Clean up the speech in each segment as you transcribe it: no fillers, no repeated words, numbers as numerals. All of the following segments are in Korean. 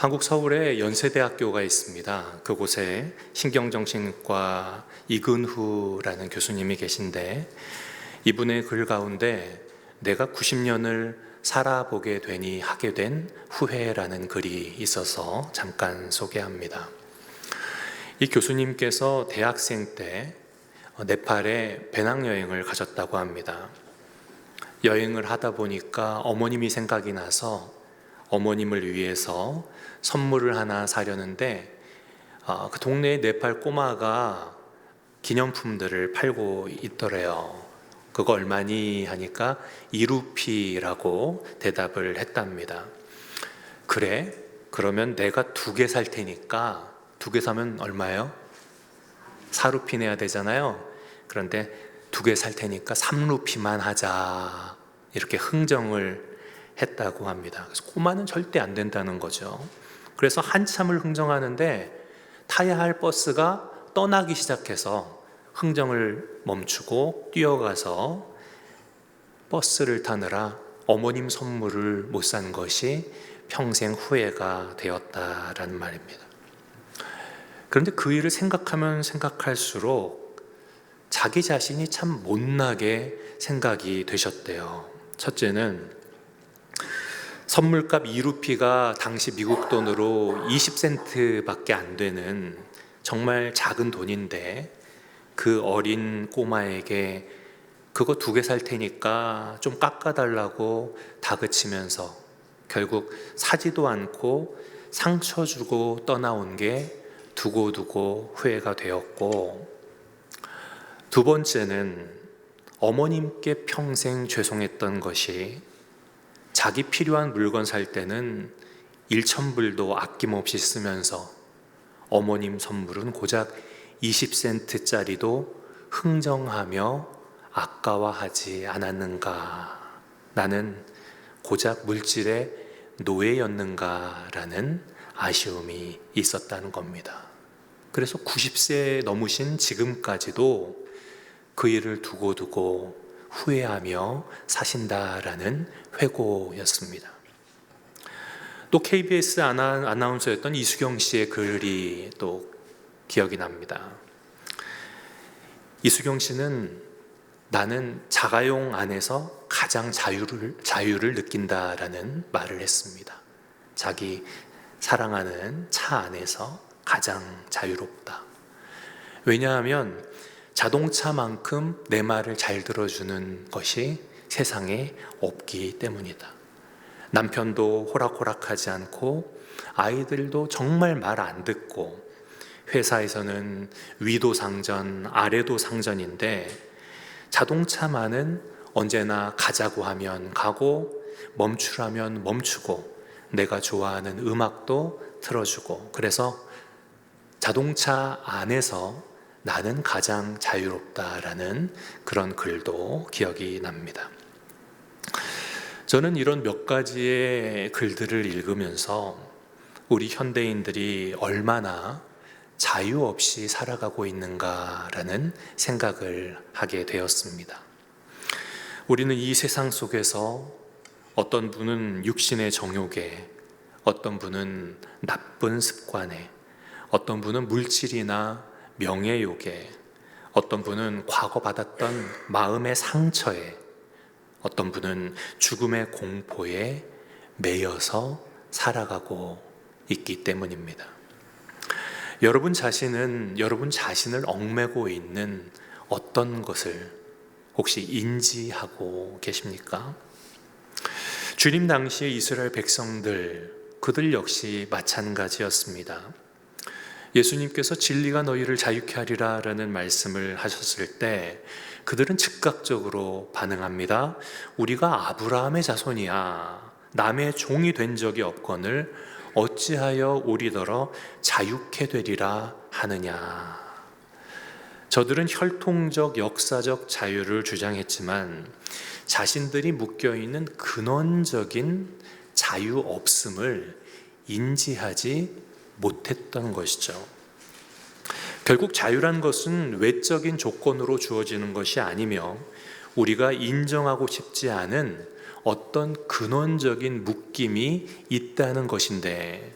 한국 서울에 연세대학교가 있습니다. 그곳에 신경정신과 이근후라는 교수님이 계신데, 이분의 글 가운데 내가 90년을 살아보게 되니 하게 된 후회라는 글이 있어서 잠깐 소개합니다. 이 교수님께서 대학생 때 네팔에 배낭여행을 가셨다고 합니다. 여행을 하다 보니까 어머님이 생각이 나서 어머님을 위해서 선물을 하나 사려는데, 그 동네에 네팔 꼬마가 기념품들을 팔고 있더래요. 그거 얼마니 하니까 2루피라고 대답을 했답니다. 그래? 그러면 내가 2개 살 테니까, 2개 사면 얼마예요? 4루피 내야 되잖아요. 그런데 2개 살 테니까 3루피만 하자, 이렇게 흥정을 했다고 합니다. 그래서 꼬마는 절대 안 된다는 거죠. 그래서 한참을 흥정하는데 타야 할 버스가 떠나기 시작해서 흥정을 멈추고 뛰어가서 버스를 타느라 어머님 선물을 못 산 것이 평생 후회가 되었다라는 말입니다. 그런데 그 일을 생각하면 생각할수록 자기 자신이 참 못나게 생각이 되셨대요. 첫째는 선물값 2루피가 당시 미국 돈으로 20센트밖에 안 되는 정말 작은 돈인데, 그 어린 꼬마에게 그거 2개 살 테니까 좀 깎아달라고 다그치면서 결국 사지도 않고 상처 주고 떠나온 게 두고두고 후회가 되었고, 2번째는 어머님께 평생 죄송했던 것이, 자기 필요한 물건 살 때는 1,000불도 아낌없이 쓰면서 어머님 선물은 고작 20센트짜리도 흥정하며 아까워하지 않았는가, 나는 고작 물질의 노예였는가라는 아쉬움이 있었다는 겁니다. 그래서 90세 넘으신 지금까지도 그 일을 두고두고 후회하며 사신다라는 회고였습니다. 또 KBS 아나운서였던 이수경 씨의 글이 또 기억이 납니다. 이수경 씨는 나는 자가용 안에서 가장 자유를 느낀다라는 말을 했습니다. 자기 사랑하는 차 안에서 가장 자유롭다. 왜냐하면 자동차만큼 내 말을 잘 들어주는 것이 세상에 없기 때문이다. 남편도 호락호락하지 않고 아이들도 정말 말 안 듣고, 회사에서는 위도 상전 아래도 상전인데 자동차만은 언제나 가자고 하면 가고 멈추라면 멈추고 내가 좋아하는 음악도 틀어주고, 그래서 자동차 안에서 나는 가장 자유롭다라는 그런 글도 기억이 납니다. 저는 이런 몇 가지의 글들을 읽으면서 우리 현대인들이 얼마나 자유 없이 살아가고 있는가라는 생각을 하게 되었습니다. 우리는 이 세상 속에서 어떤 분은 육신의 정욕에, 어떤 분은 나쁜 습관에, 어떤 분은 물질이나 명예욕에, 어떤 분은 과거 받았던 마음의 상처에, 어떤 분은 죽음의 공포에 매여서 살아가고 있기 때문입니다. 여러분 자신은 여러분 자신을 얽매고 있는 어떤 것을 혹시 인지하고 계십니까? 주님 당시의 이스라엘 백성들, 그들 역시 마찬가지였습니다. 예수님께서 진리가 너희를 자유케 하리라 라는 말씀을 하셨을 때 그들은 즉각적으로 반응합니다. 우리가 아브라함의 자손이야, 남의 종이 된 적이 없거늘 어찌하여 우리더러 자유케 되리라 하느냐. 저들은 혈통적 역사적 자유를 주장했지만 자신들이 묶여있는 근원적인 자유 없음을 인지하지 못했던 것이죠. 결국 자유란 것은 외적인 조건으로 주어지는 것이 아니며 우리가 인정하고 싶지 않은 어떤 근원적인 묶임이 있다는 것인데,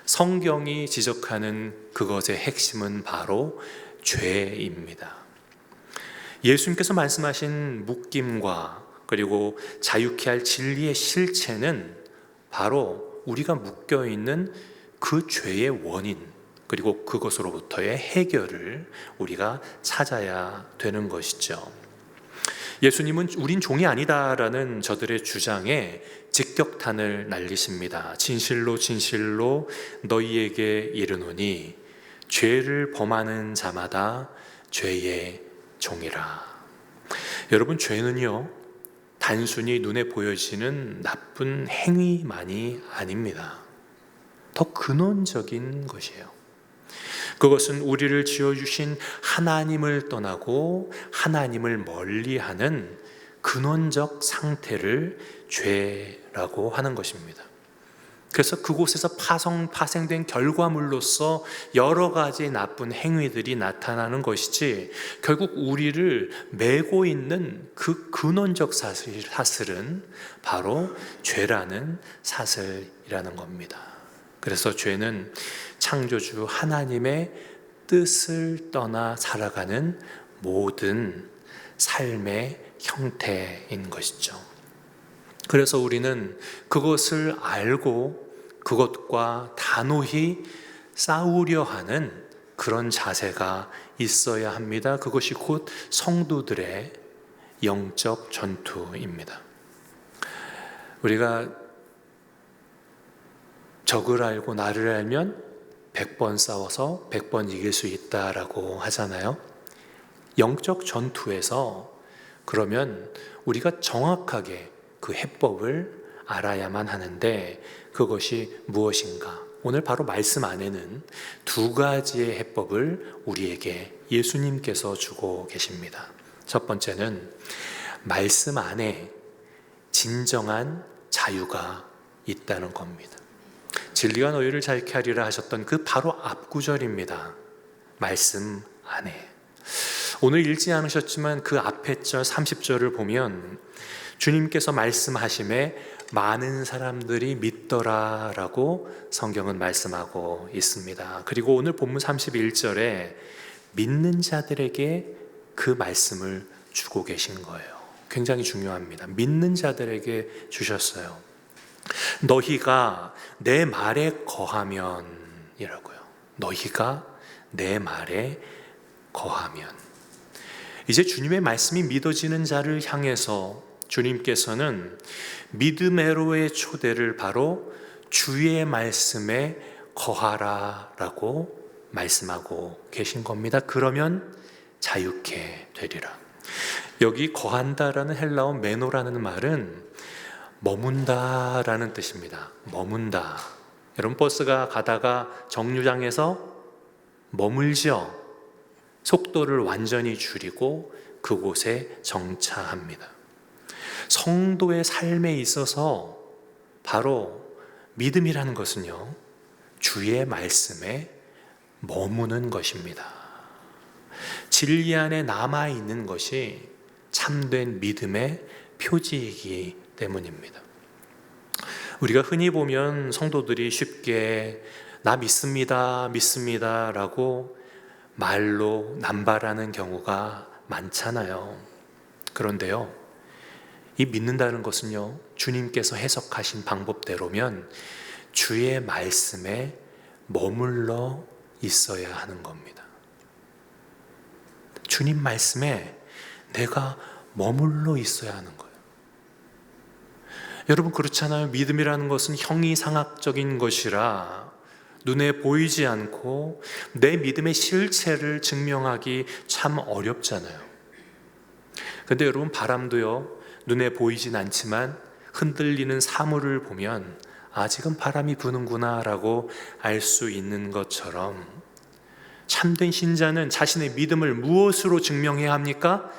성경이 지적하는 그것의 핵심은 바로 죄입니다. 예수님께서 말씀하신 묶임과 그리고 자유케 할 진리의 실체는 바로 우리가 묶여있는 그 죄의 원인, 그리고 그것으로부터의 해결을 우리가 찾아야 되는 것이죠. 예수님은 우린 종이 아니다라는 저들의 주장에 직격탄을 날리십니다. 진실로 진실로 너희에게 이르노니 죄를 범하는 자마다 죄의 종이라. 여러분, 죄는요, 단순히 눈에 보여지는 나쁜 행위만이 아닙니다. 더 근원적인 것이에요. 그것은 우리를 지어주신 하나님을 떠나고 하나님을 멀리하는 근원적 상태를 죄라고 하는 것입니다. 그래서 그곳에서 파생된 결과물로서 여러 가지 나쁜 행위들이 나타나는 것이지, 결국 우리를 메고 있는 그 근원적 사슬은 바로 죄라는 사슬이라는 겁니다. 그래서 죄는 창조주 하나님의 뜻을 떠나 살아가는 모든 삶의 형태인 것이죠. 그래서 우리는 그것을 알고 그것과 단호히 싸우려 하는 그런 자세가 있어야 합니다. 그것이 곧 성도들의 영적 전투입니다. 우리가 적을 알고 나를 알면 100번 싸워서 100번 이길 수 있다라고 하잖아요. 영적 전투에서 그러면 우리가 정확하게 그 해법을 알아야만 하는데, 그것이 무엇인가? 오늘 바로 말씀 안에는 두 가지의 해법을 우리에게 예수님께서 주고 계십니다. 첫 번째는 말씀 안에 진정한 자유가 있다는 겁니다. 진리가 너희를 자유케 하리라 하셨던 그 바로 앞구절입니다. 말씀 안에. 오늘 읽지 않으셨지만 그 앞에 절 30절을 보면 주님께서 말씀하심에 많은 사람들이 믿더라라고 성경은 말씀하고 있습니다. 그리고 오늘 본문 31절에 믿는 자들에게 그 말씀을 주고 계신 거예요. 굉장히 중요합니다. 믿는 자들에게 주셨어요. 너희가 내 말에 거하면 이라고요. 너희가 내 말에 거하면. 이제 주님의 말씀이 믿어지는 자를 향해서 주님께서는 믿음으로의 초대를 바로 주의 말씀에 거하라라고 말씀하고 계신 겁니다. 그러면 자유케 되리라. 여기 거한다라는 헬라어 메노라는 말은 머문다라는 뜻입니다. 머문다. 여러분, 버스가 가다가 정류장에서 머물죠. 속도를 완전히 줄이고 그곳에 정차합니다. 성도의 삶에 있어서 바로 믿음이라는 것은요, 주의 말씀에 머무는 것입니다. 진리 안에 남아있는 것이 참된 믿음의 표지이기 때문입니다. 우리가 흔히 보면 성도들이 쉽게 나 믿습니다, 믿습니다 라고 말로 남발하는 경우가 많잖아요. 그런데요, 이 믿는다는 것은요, 주님께서 해석하신 방법대로면 주의 말씀에 머물러 있어야 하는 겁니다. 주님 말씀에 내가 머물러 있어야 하는 거예요. 여러분, 그렇잖아요. 믿음이라는 것은 형이상학적인 것이라 눈에 보이지 않고 내 믿음의 실체를 증명하기 참 어렵잖아요. 근데 여러분, 바람도요, 눈에 보이진 않지만 흔들리는 사물을 보면 아, 지금 바람이 부는구나 라고 알 수 있는 것처럼 참된 신자는 자신의 믿음을 무엇으로 증명해야 합니까?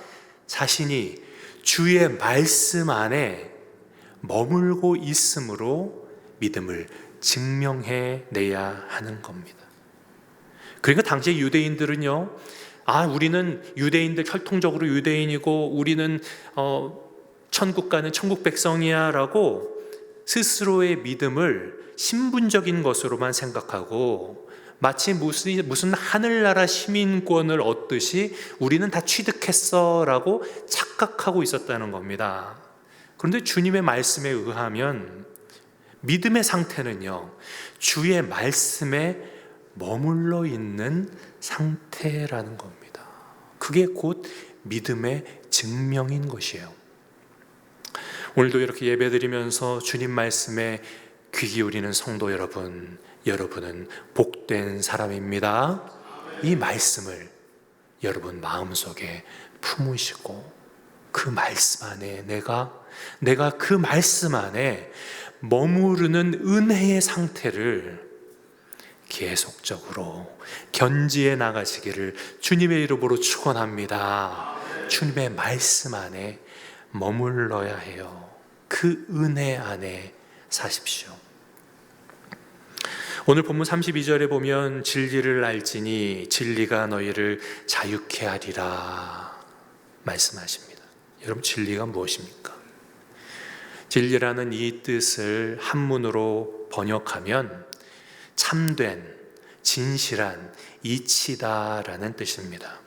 자신이 주의 말씀 안에 머물고 있음으로 믿음을 증명해내야 하는 겁니다. 그러니까 당시의 유대인들은요, 아, 우리는 유대인들, 혈통적으로 유대인이고 우리는 천국 가는 천국 백성이야 라고 스스로의 믿음을 신분적인 것으로만 생각하고 마치 무슨 하늘나라 시민권을 얻듯이 우리는 다 취득했어 라고 착각하고 있었다는 겁니다. 그런데 주님의 말씀에 의하면 믿음의 상태는요, 주의 말씀에 머물러 있는 상태라는 겁니다. 그게 곧 믿음의 증명인 것이에요. 오늘도 이렇게 예배드리면서 주님 말씀에 귀 기울이는 성도 여러분, 여러분은 복된 사람입니다. 이 말씀을 여러분 마음속에 품으시고 그 말씀 안에 내가 그 말씀 안에 머무르는 은혜의 상태를 계속적으로 견지해 나가시기를 주님의 이름으로 축원합니다. 주님의 말씀 안에 머물러야 해요. 그 은혜 안에 사십시오. 오늘 본문 32절에 보면 진리를 알지니 진리가 너희를 자유케 하리라 말씀하십니다. 여러분, 진리가 무엇입니까? 진리라는 이 뜻을 한문으로 번역하면 참된, 진실한, 이치다라는 뜻입니다.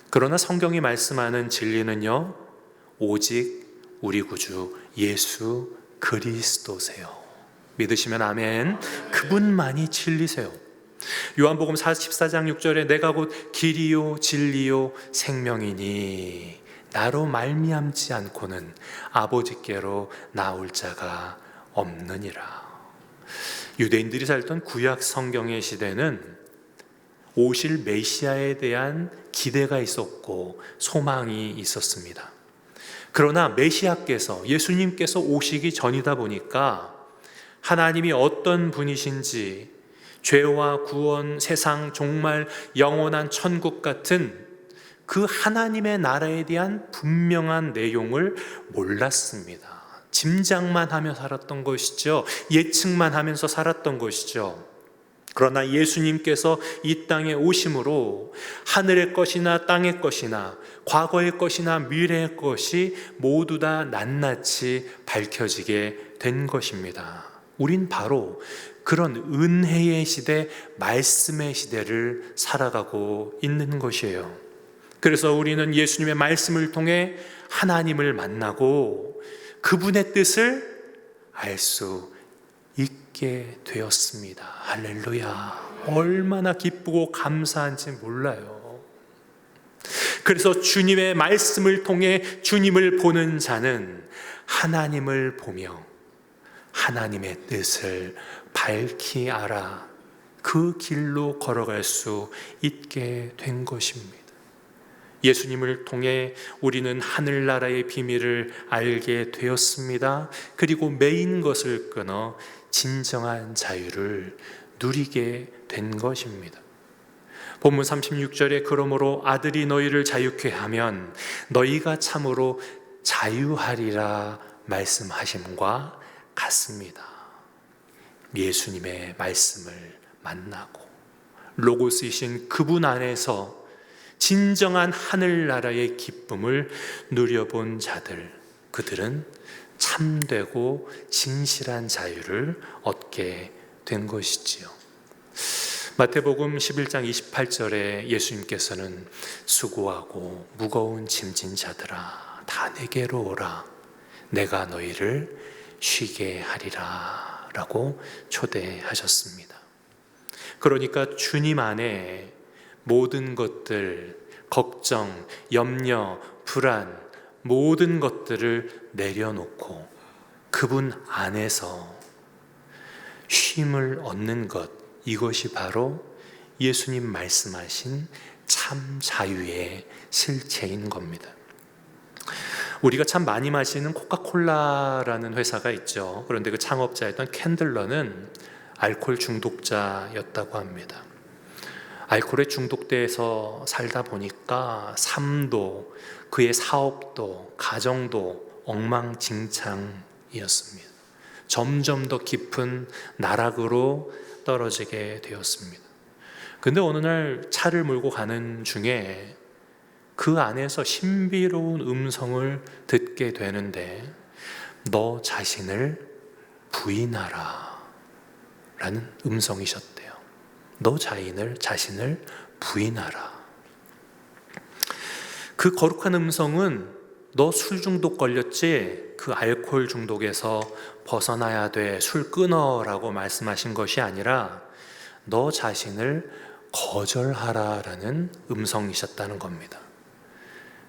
그러나 성경이 말씀하는 진리는요, 오직 우리 구주 예수 그리스도세요. 믿으시면 아멘. 그분만이 진리세요. 요한복음 14장 6절에 내가 곧 길이요 진리요 생명이니 나로 말미암지 않고는 아버지께로 나올 자가 없느니라. 유대인들이 살던 구약 성경의 시대는 오실 메시아에 대한 기대가 있었고 소망이 있었습니다. 그러나 메시아께서, 예수님께서 오시기 전이다 보니까 하나님이 어떤 분이신지, 죄와 구원, 세상 종말, 영원한 천국 같은 그 하나님의 나라에 대한 분명한 내용을 몰랐습니다. 짐작만 하며 살았던 것이죠. 예측만 하면서 살았던 것이죠. 그러나 예수님께서 이 땅에 오심으로 하늘의 것이나 땅의 것이나 과거의 것이나 미래의 것이 모두 다 낱낱이 밝혀지게 된 것입니다. 우린 바로 그런 은혜의 시대, 말씀의 시대를 살아가고 있는 것이에요. 그래서 우리는 예수님의 말씀을 통해 하나님을 만나고 그분의 뜻을 알 수 있게 되었습니다. 할렐루야. 얼마나 기쁘고 감사한지 몰라요. 그래서 주님의 말씀을 통해 주님을 보는 자는 하나님을 보며 하나님의 뜻을 밝히 알아 그 길로 걸어갈 수 있게 된 것입니다. 예수님을 통해 우리는 하늘나라의 비밀을 알게 되었습니다. 그리고 매인 것을 끊어 진정한 자유를 누리게 된 것입니다. 본문 36절에 그러므로 아들이 너희를 자유케 하면 너희가 참으로 자유하리라 말씀하심과 같습니다. 예수님의 말씀을 만나고 로고스이신 그분 안에서 진정한 하늘나라의 기쁨을 누려본 자들, 그들은 참되고 진실한 자유를 얻게 된 것이지요. 마태복음 11장 28절에 예수님께서는 수고하고 무거운 짐진 자들아 다 내게로 오라 내가 너희를 쉬게 하리라 라고 초대하셨습니다. 그러니까 주님 안에 모든 것들, 걱정, 염려, 불안, 모든 것들을 내려놓고 그분 안에서 쉼을 얻는 것, 이것이 바로 예수님 말씀하신 참 자유의 실체인 겁니다. 우리가 참 많이 마시는 코카콜라라는 회사가 있죠. 그런데 그 창업자였던 캔들러는 알코올 중독자였다고 합니다. 알코올에 중독돼서 살다 보니까 삶도, 그의 사업도, 가정도 엉망진창이었습니다. 점점 더 깊은 나락으로 떨어지게 되었습니다. 근데 어느 날 차를 몰고 가는 중에 그 안에서 신비로운 음성을 듣게 되는데 너 자신을 부인하라. 라는 음성이셨대요. 너 자신을 부인하라. 그 거룩한 음성은 너 술 중독 걸렸지? 그 알코올 중독에서 벗어나야 돼. 술 끊어라고 말씀하신 것이 아니라 너 자신을 거절하라라는 음성이셨다는 겁니다.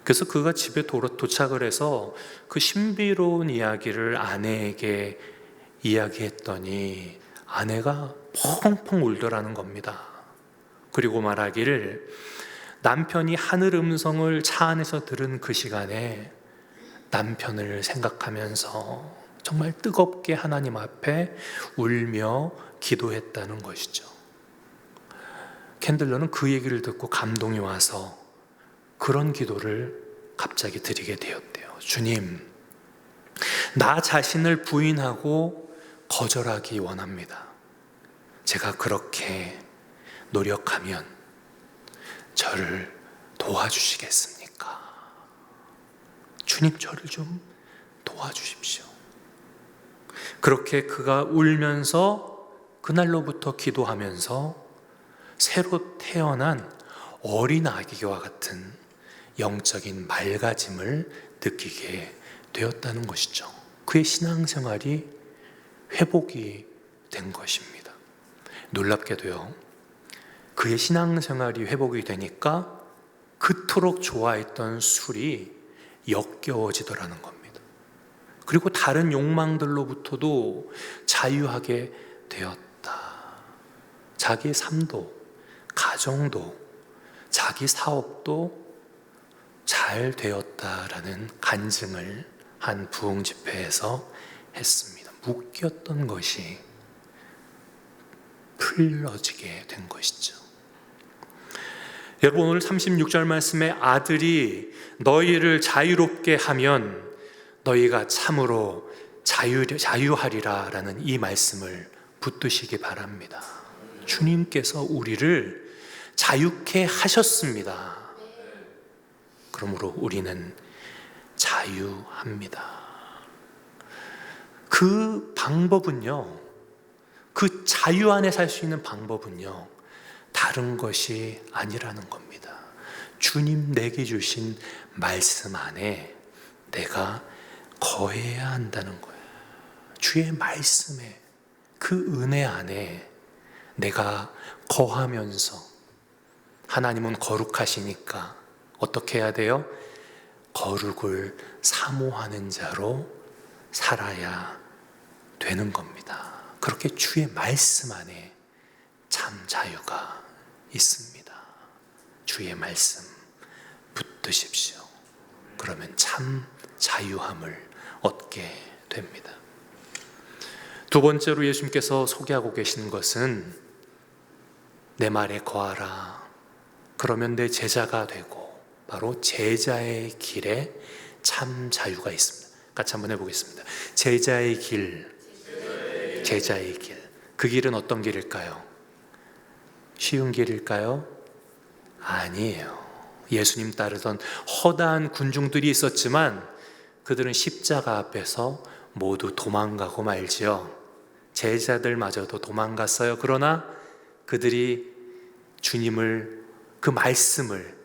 그래서 그가 집에 도착을 해서 그 신비로운 이야기를 아내에게 이야기했더니 아내가 펑펑 울더라는 겁니다. 그리고 말하기를 남편이 하늘 음성을 차 안에서 들은 그 시간에 남편을 생각하면서 정말 뜨겁게 하나님 앞에 울며 기도했다는 것이죠. 캔들러는 그 얘기를 듣고 감동이 와서 그런 기도를 갑자기 드리게 되었대요. 주님, 나 자신을 부인하고 거절하기 원합니다. 제가 그렇게 노력하면 저를 도와주시겠습니까? 주님, 저를 좀 도와주십시오. 그렇게 그가 울면서 그날로부터 기도하면서 새로 태어난 어린 아기와 같은 영적인 맑아짐을 느끼게 되었다는 것이죠. 그의 신앙생활이 회복이 된 것입니다. 놀랍게도요, 그의 신앙생활이 회복이 되니까 그토록 좋아했던 술이 역겨워지더라는 겁니다. 그리고 다른 욕망들로부터도 자유하게 되었다. 자기 삶도, 가정도, 자기 사업도 잘 되었다라는 간증을 한 부흥 집회에서 했습니다. 묶였던 것이 풀어지게 된 것이죠. 여러분, 오늘 36절 말씀에 아들이 너희를 자유롭게 하면 너희가 참으로 자유하리라 라는 이 말씀을 붙드시기 바랍니다. 주님께서 우리를 자유케 하셨습니다. 그러므로 우리는 자유합니다. 그 방법은요, 그 자유 안에 살 수 있는 방법은요, 다른 것이 아니라는 겁니다. 주님 내게 주신 말씀 안에 내가 거해야 한다는 거예요. 주의 말씀에, 그 은혜 안에 내가 거하면서, 하나님은 거룩하시니까 어떻게 해야 돼요? 거룩을 사모하는 자로 살아야 되는 겁니다. 그렇게 주의 말씀 안에 참 자유가 있습니다. 주의 말씀 붙드십시오. 그러면 참 자유함을 얻게 됩니다. 두 번째로 예수님께서 소개하고 계신 것은 내 말에 거하라. 그러면 내 제자가 되고, 바로 제자의 길에 참 자유가 있습니다. 같이 한번 해보겠습니다. 제자의 길, 제자의 길. 그 길은 어떤 길일까요? 쉬운 길일까요? 아니에요. 예수님 따르던 허다한 군중들이 있었지만 그들은 십자가 앞에서 모두 도망가고 말지요. 제자들마저도 도망갔어요. 그러나 그들이 주님을, 그 말씀을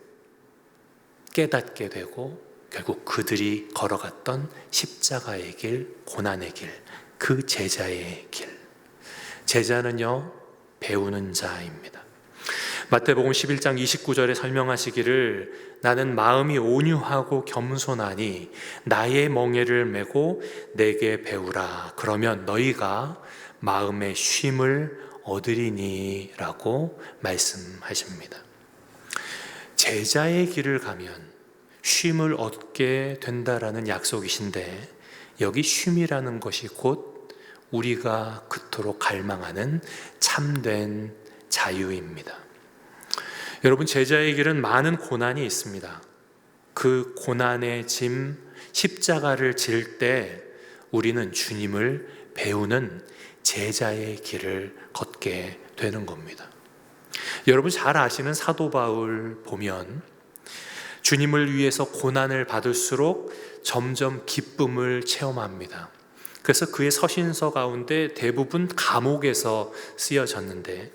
깨닫게 되고 결국 그들이 걸어갔던 십자가의 길, 고난의 길, 그 제자의 길. 제자는요, 배우는 자입니다. 마태복음 11장 29절에 설명하시기를 나는 마음이 온유하고 겸손하니 나의 멍에를 메고 내게 배우라. 그러면 너희가 마음의 쉼을 얻으리니 라고 말씀하십니다. 제자의 길을 가면 쉼을 얻게 된다라는 약속이신데, 여기 쉼이라는 것이 곧 우리가 그토록 갈망하는 참된 자유입니다. 여러분, 제자의 길은 많은 고난이 있습니다. 그 고난의 짐, 십자가를 질 때 우리는 주님을 배우는 제자의 길을 걷게 되는 겁니다. 여러분 잘 아시는 사도 바울 보면 주님을 위해서 고난을 받을수록 점점 기쁨을 체험합니다. 그래서 그의 서신서 가운데 대부분 감옥에서 쓰여졌는데,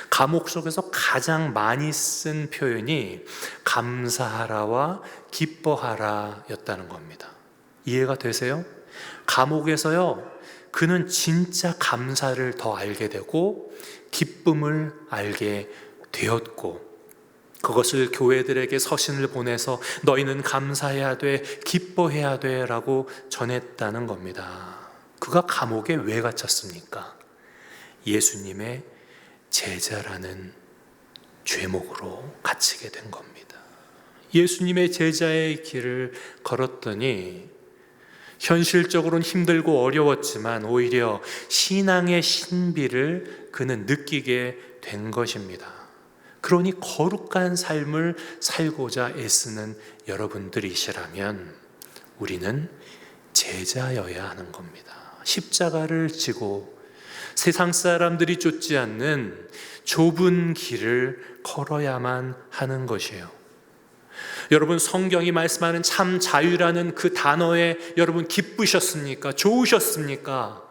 감옥 속에서 가장 많이 쓴 표현이 감사하라와 기뻐하라 였다는 겁니다. 이해가 되세요? 감옥에서요, 그는 진짜 감사를 더 알게 되고 기쁨을 알게 되었고, 그것을 교회들에게 서신을 보내서 너희는 감사해야 돼, 기뻐해야 돼 라고 전했다는 겁니다. 그가 감옥에 왜 갇혔습니까? 예수님의 제자라는 죄목으로 갇히게 된 겁니다. 예수님의 제자의 길을 걸었더니 현실적으로는 힘들고 어려웠지만 오히려 신앙의 신비를 그는 느끼게 된 것입니다. 그러니 거룩한 삶을 살고자 애쓰는 여러분들이시라면 우리는 제자여야 하는 겁니다. 십자가를 지고 세상 사람들이 쫓지 않는 좁은 길을 걸어야만 하는 것이에요. 여러분, 성경이 말씀하는 참 자유라는 그 단어에 여러분 기쁘셨습니까? 좋으셨습니까?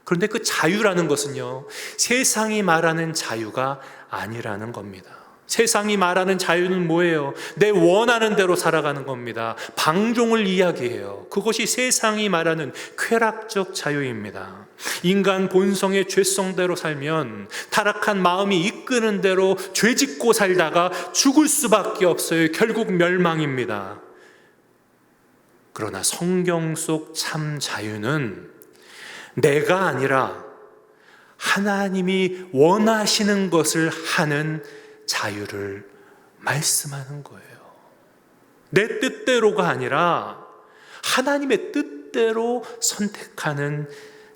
그런데 그 자유라는 것은요, 세상이 말하는 자유가 아니라는 겁니다. 세상이 말하는 자유는 뭐예요? 내 원하는 대로 살아가는 겁니다. 방종을 이야기해요. 그것이 세상이 말하는 쾌락적 자유입니다. 인간 본성의 죄성대로 살면 타락한 마음이 이끄는 대로 죄짓고 살다가 죽을 수밖에 없어요. 결국 멸망입니다. 그러나 성경 속 참 자유는 내가 아니라 하나님이 원하시는 것을 하는 자유를 말씀하는 거예요. 내 뜻대로가 아니라 하나님의 뜻대로 선택하는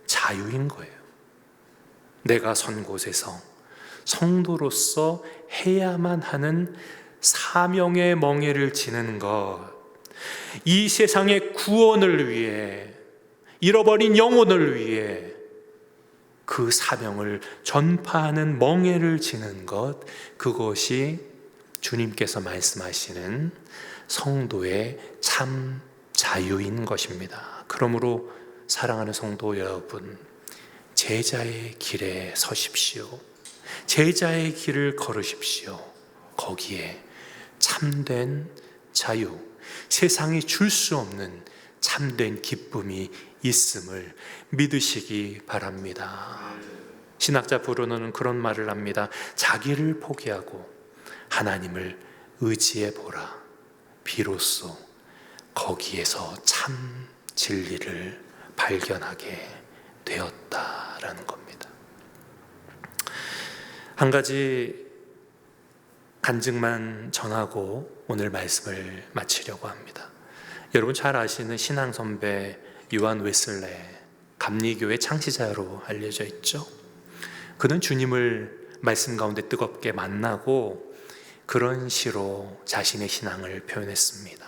자유인 거예요. 내가 선 곳에서 성도로서 해야만 하는 사명의 멍에를 지는 것, 이 세상의 구원을 위해, 잃어버린 영혼을 위해 그 사명을 전파하는 멍에를 지는 것, 그것이 주님께서 말씀하시는 성도의 참 자유인 것입니다. 그러므로 사랑하는 성도 여러분, 제자의 길에 서십시오. 제자의 길을 걸으십시오. 거기에 참된 자유, 세상이 줄 수 없는 참된 기쁨이 있음을 믿으시기 바랍니다. 신학자 브루노는 그런 말을 합니다. 자기를 포기하고 하나님을 의지해 보라. 비로소 거기에서 참 진리를 발견하게 되었다라는 겁니다. 한 가지 간증만 전하고 오늘 말씀을 마치려고 합니다. 여러분 잘 아시는 신앙 선배 요한 웨슬레, 감리교회 창시자로 알려져 있죠. 그는 주님을 말씀 가운데 뜨겁게 만나고 그런 시로 자신의 신앙을 표현했습니다.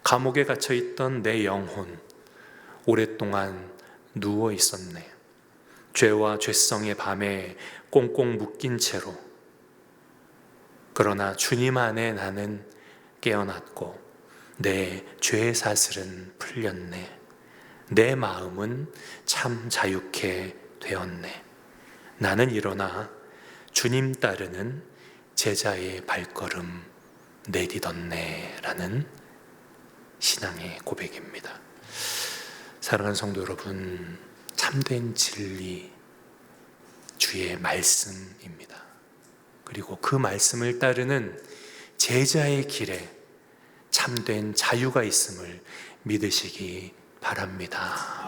감옥에 갇혀 있던 내 영혼, 오랫동안 누워 있었네. 죄와 죄성의 밤에 꽁꽁 묶인 채로. 그러나 주님 안에 나는 깨어났고 내 죄의 사슬은 풀렸네. 내 마음은 참 자유케 되었네. 나는 일어나 주님 따르는 제자의 발걸음 내디뎠네 라는 신앙의 고백입니다. 사랑하는 성도 여러분, 참된 진리 주의 말씀입니다. 그리고 그 말씀을 따르는 제자의 길에 참된 자유가 있음을 믿으시기 바랍니다.